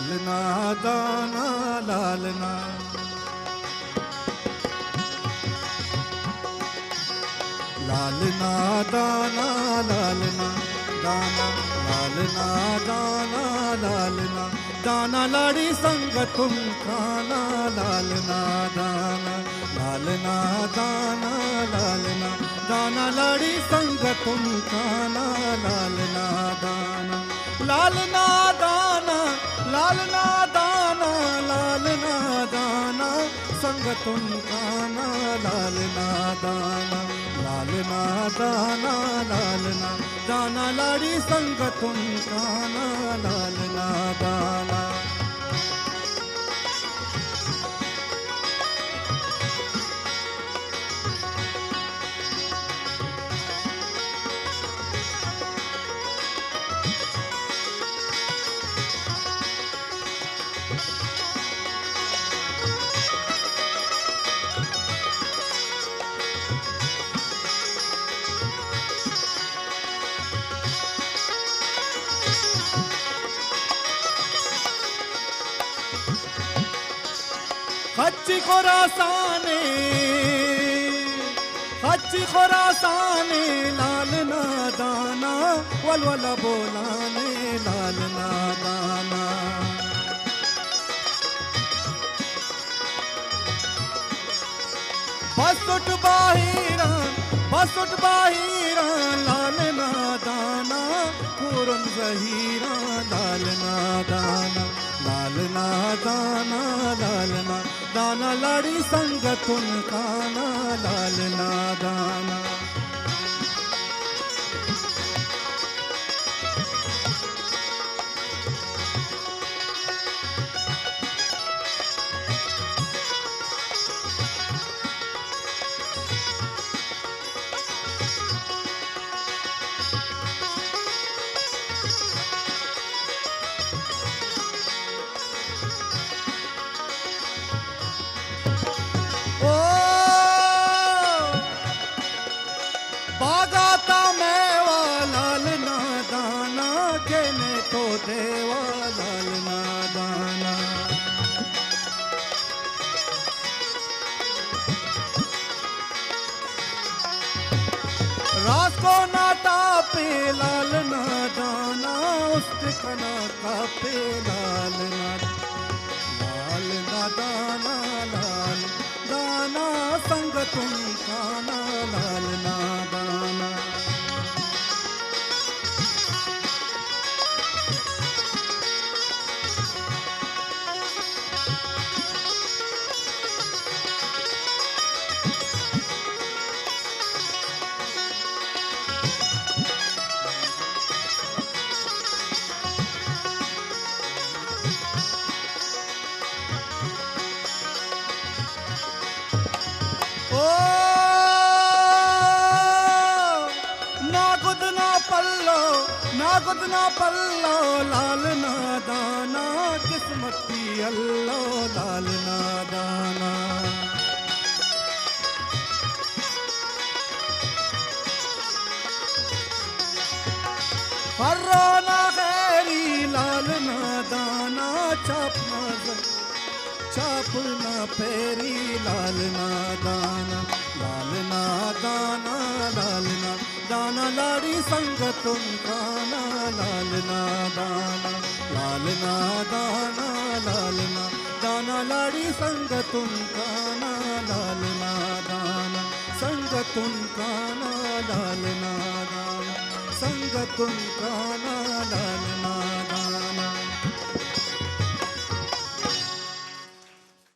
लालना दाना लालना, लालना दाना लालना दाना, लालना दाना लालना दाना, लाड़ी संग तुम खाना लालना दाना, लालना दाना लालना दाना, लाड़ी संग तुम खाना लालना दाना, लालना दाना लालना दाना, लालना दाना संग तुम खाना लालना दाना, लालना दाना लालना दाना, लाड़ी संग तुम खाना लालना दाना। हच्ची खुरासाने, हच्ची खुरासाने, लालना दाना वलवला बोलाने लालना दाना, बसुट बाहिरा लालना दाना, पूरन जहीरा लालना दाना, लालना दाना लालना दाना, लाड़ी संग तुम खाना लालना दाना। बागाता मेवा लालना दाना, केने तो देवा लालना दाना, रात को नाटा पे लालना दाना, उस ठिकाना का पे लालना, लालना दाना लाल दाना संग तुम खाना लालना दाना। गुदना पल्लो लालना दाना, किस्मत की अल्लो लालना दाना, फर्रोना खैरी लालना दाना, चापना फेरी लालना दाना, लालना दाना लालना दाना, लाड़ी संग तुम खाना लालना दाना, लालना दाना लालना दाना, लाड़ी संग तुम खाना लालना दाना, संग तुम खाना लालना दाना, संग तुम खाना लालना।